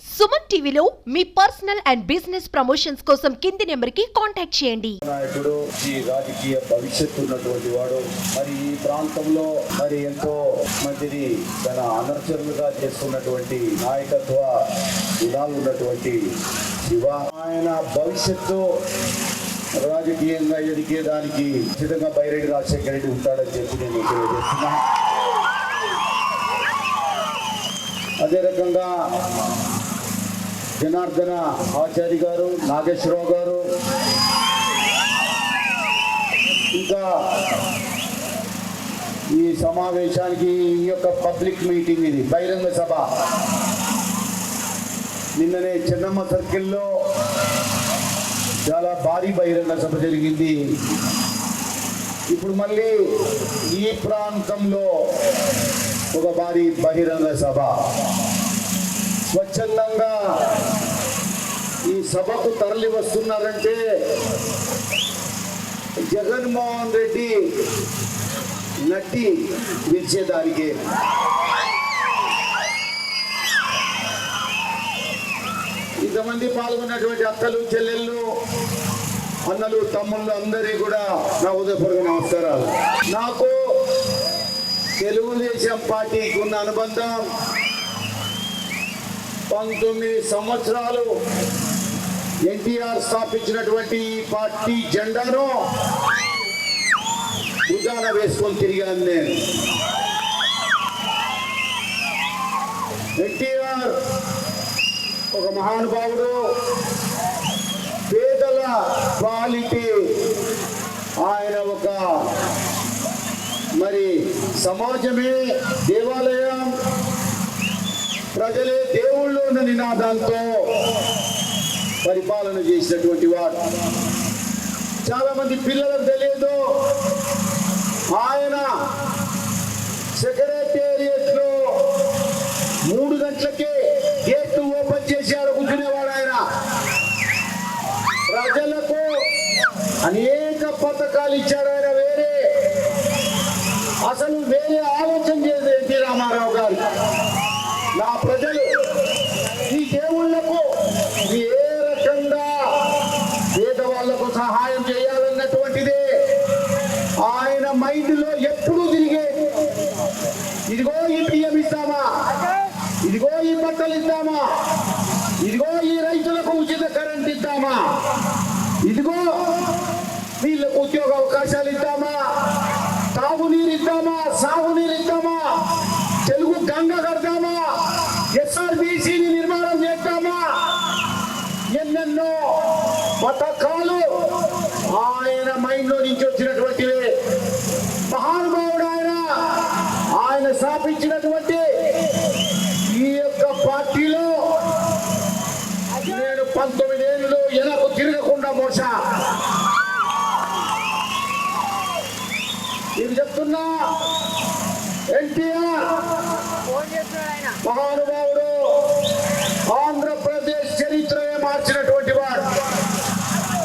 సుమన్ టీవీలో మీ personal and business promotions కోసం కింది నెంబర్కి కాంటాక్ట్ చేయండి. నాయకుడు ఈ రాజకీయ భవిష్యత్తు ఉన్నటువంటి వాడు, మరి ఈ ప్రాంతంలో మరి ఎంతో మందిని తన అనర్చరులుగా చేస్తున్నటువంటి నాయకత్వ గుణాలు ఉన్నటువంటి శివ, ఆయన భవిష్యత్తు రాజకీయంగా ఎదిగేదానికి ఖచ్చితంగా బైరెడ్డి రాజశేఖర రెడ్డి ఉంటాడని చెప్పి నేను తెలియజేస్తున్నా. అదే రకంగా జనార్దన ఆచార్య గారు, నాగేశ్వరరావు గారు, ఇంకా ఈ సమావేశానికి ఈ యొక్క పబ్లిక్ మీటింగ్, ఇది బహిరంగ సభ, నిన్ననే చెన్నమ్మ సర్కిల్లో చాలా భారీ బహిరంగ సభ జరిగింది. ఇప్పుడు మళ్ళీ ఈ ప్రాంతంలో ఒక భారీ బహిరంగ సభ. స్వచ్ఛందంగా ఈ సభకు తరలి వస్తున్నారంటే జగన్మోహన్ రెడ్డి నటి పిలిచేదానికి. ఇంతమంది పాల్గొన్నటువంటి అక్కలు, చెల్లెళ్ళు, అన్నలు, తమ్ముళ్ళు అందరికీ కూడా నా హృదయపూర్వక నమస్కారాలు. నాకు తెలుగుదేశం పార్టీకి ఉన్న అనుబంధం 19 సంవత్సరాలు ఎన్టీఆర్ స్థాపించినటువంటి ఈ పార్టీ జెండాను భుజాన వేసుకొని తిరిగాను నేను. ఎన్టీఆర్ ఒక మహానుభావుడు, పేదల పాలిటి ఆయన ఒక మరి సమాజమే దేవాలయం, ప్రజలే దేవుళ్ళు అన్న నినాదంతో పరిపాలన చేసినటువంటి వాడు. చాలా మంది పిల్లలకు తెలియదు, ఆయన సెక్రటేరియట్ లో 3 గంటలకే గేట్ ఓపెన్ చేసి ఆడ కూర్చునేవాడు. ఆయన ప్రజలకు అనేక పథకాలు ఇచ్చాడు. ఆయన అసలు వేరే ఆలోచన చేసేది ఎన్టీ రామారావు గారు. నా ప్రజలు ఈ దేవుళ్లకు ఏ రకంగా పేదవాళ్లకు సహాయం చేయాలన్నటువంటిదే ఆయన మైండ్ లో ఎప్పుడూ తిరిగేది. ఇదిగో ఈ బియ్యం ఇస్తామా, ఇదిగో ఈ బట్టలు ఇద్దామా, ఇదిగో ఈ రైతులకు ఉచిత కరెంట్ ఇద్దామా, ఇదిగో వీళ్ళకు ఉద్యోగ అవకాశాలు ఇద్దామా, తాగునీరు ఇద్దామా, సాగునీరు ఇద్దామా, తెలుగు గంగ కడతామా, ఎస్ఆర్బీసీని నిర్మాణం చేద్దామా, ఎన్నెన్నో పథకాలు ఆయన మైండ్ లో నుంచి వచ్చినటువంటివే. మహానుభావుడు ఆయన స్థాపించినటువంటి ఈ యొక్క పార్టీలో నేను 19 ఏళ్ళు వెనక్కు తిరగకుండా మోసా. ఇది చెప్తున్నా, ఎన్టీఆర్ మహానుభావుడు ఆంధ్రప్రదేశ్ చరిత్రనే మార్చినటువంటి వాడు.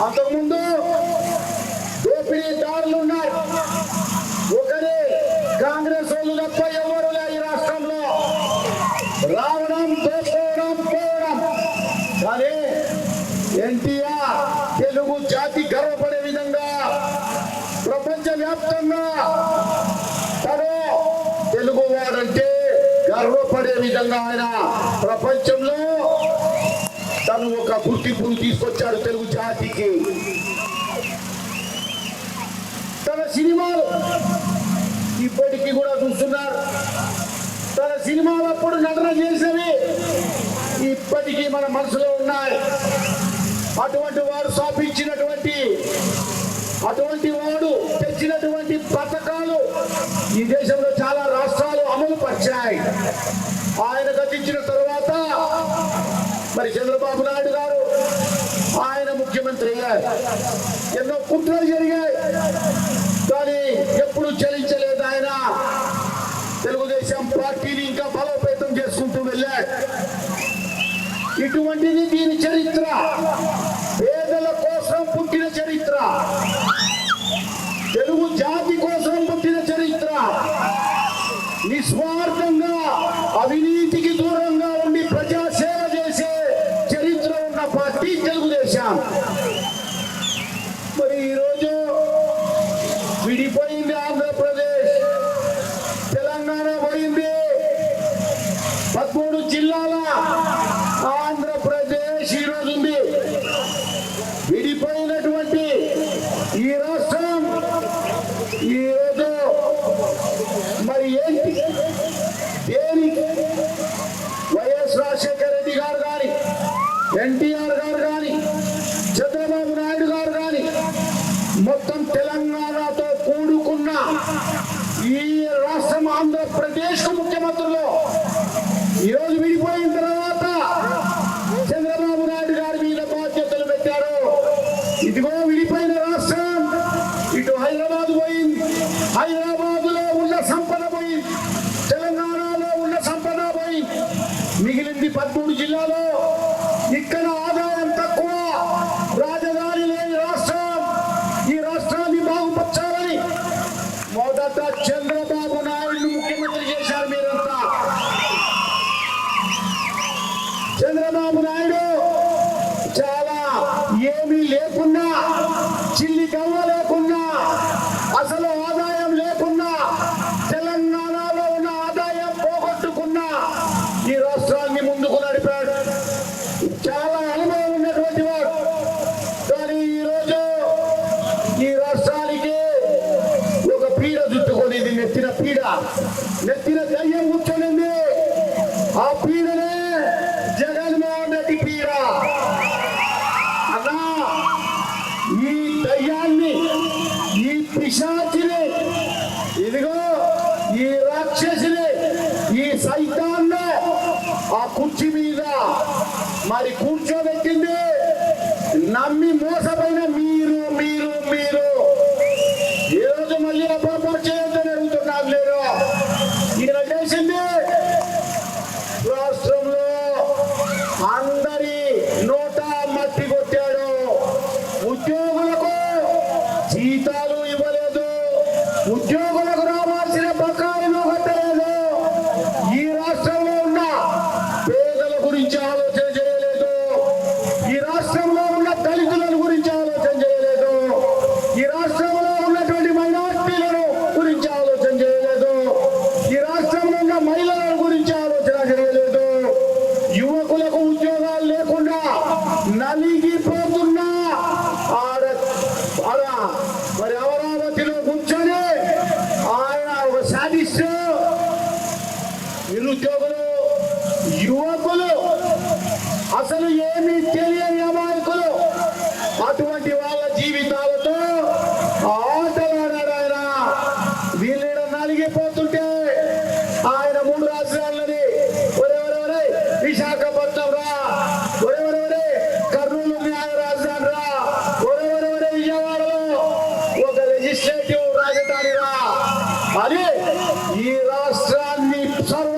అంతకుముందు దోపిడీదారులు ఉన్నారు, ఒకరే కాంగ్రెస్ వాళ్ళు తప్ప ఎవరు లే ఈ రాష్ట్రంలో. రావడం, దోచుకోవడం, పోవడం. కానీ ఎన్టీఆర్ తెలుగు జాతి గర్వపడే విధంగా ప్రపంచవ్యాప్తంగా తను తెలుగు వాడంటే గర్వపడే విధంగా ఆయన ప్రపంచంలో తను ఒక గుర్తింపును తీసుకొచ్చాడు తెలుగు జాతికి. తన సినిమాలు ఇప్పటికీ కూడా చూస్తున్నారు. తన సినిమాలు అప్పుడు నటన చేసేవి ఇప్పటికీ మన మనసులో ఉన్నాయి. అటువంటి వాడు స్థాపించినటువంటి, అటువంటి వాడు తెచ్చినటువంటి పథకాలు ఈ దేశంలో చాలా రాష్ట్రాలు అమలు పరిచాయి. ఆయన గతించిన తరువాత మరి చంద్రబాబు నాయుడు గారు ఆయన ముఖ్యమంత్రి అయ్యారు. ఎన్నో కుట్రలు జరిగాయి, కానీ ఎప్పుడు చలించలేదు. ఆయన తెలుగుదేశం పార్టీని ఇంకా బలోపేతం చేసుకుంటూ వెళ్ళాడు. ఇటువంటిది దీని చరిత్ర, పేదల కోసం పుట్టిన చరిత్ర, తెలుగు జాతి కోసం పుట్టిన చరిత్ర. నిస్వార్థంగా అవినీతికి దూరంగా ఉండి ప్రజాసేవ చేసే ఎన్టీఆర్ గారు కానీ చంద్రబాబు నాయుడు గారు కానీ మొత్తం తెలంగాణతో కూడుకున్న ఈ రాష్ట్రం ఆంధ్రప్రదేశ్ ముఖ్యమంత్రులు ఈరోజు విడిపోయిన తర్వాత చంద్రబాబు నాయుడు గారి మీద బాధ్యతలు పెట్టారు. ఇదిగో విడిపోయిన రాష్ట్రం ఇటు హైదరాబాద్ పోయింది, హైదరాబాద్ లో ఉన్న సంపద పోయింది, తెలంగాణలో ఉన్న సంపద పోయింది, మిగిలింది 13 జిల్లాలో. ఇక్కడ ఆదాయం తక్కువ, రాజధాని లేని రాష్ట్రం. ఈ రాష్ట్రాన్ని బాగుపరచాలని మొదట చంద్రబాబు నాయుడు ముఖ్యమంత్రి చేశారు. మీరంతా చంద్రబాబు నాయుడు చాలా ఏమీ లేకున్నా, చిల్లి గవ్వ లేకున్నా, అసలు ఆదాయం లేకున్నా, తెలంగాణలో ఉన్న ఆదాయం పోగొట్టుకున్నా ఈ రాష్ట్రాన్ని ముందుకు నడిపాడు. చాలా అనుభవం ఉన్నటువంటి వాడు. కానీ ఈరోజు ఈ రాష్ట్రానికి ఒక పీడ చుట్టుకొని, ఇది నెత్తిన పీడ, నెత్తిన దయ్యం కూర్చొనింది. ఆ పీడనే జగన్మోహన్ రెడ్డి పీడ. అన్నా ఈ దయ్యాన్ని, ఈ పిశాచిని, ఇదిగో ఈ రాక్షసిని, ఈ సైతాన్ని ఆ కుర్చీ మీద మరి కూర్చోబెట్టింది నమ్మి మోసపోయిన మీరు మీరు మీరు ఈ రోజు మళ్ళీ అపోపర్ చేయొద్దని అడుగుతున్నారు. లేరు ఈయన చేసింది రాష్ట్రంలో అందరి నోట మట్టి కొట్టాడు. ఉద్యోగులకు జీతాలు ఇవ్వలేదు, ఉద్యోగులకు రావాల్సిన బకాయిలు కట్టలేదు. ఈ రాష్ట్రంలో ఉన్న పేదల గురించి ఆలోచన చేయలేదు, ఈ రాష్ట్రంలో ఉన్న దళితుల గురించి ఆలోచన చేయలేదు, ఈ రాష్ట్రంలో ఉన్నటువంటి మైనారిటీలను గురించి ఆలోచన చేయలేదు, ఈ రాష్ట్రంలో ఉన్న మహిళల గురించి ఆలోచన చేయలేదు. యువకులకు ఉద్యోగాలు లేకుండా నలిగిపోతున్నా ఆడ మరి అమరావతిలో కూర్చొని ఆయన ఒక సాధిస్తూ నిరుద్యోగులు, యువకులు, అసలు ఏమీ తెలియని అమాయకులు, అటువంటి వాళ్ళ జీవితాలతో ఆటలాడాడు ఆయన. వీళ్ళ నలిగిపోతుంటే ఆయన 3 రాష్ట్రాలని ఒరే విశాఖపట్నం రా, ఒరే కర్నూలు న్యాయ రాజధాని రా, ఒరే విజయవాడలో ఒక లెజిస్లేటివ్ రాజధాని రా. అది ఈ రాష్ట్రాన్ని సర్వ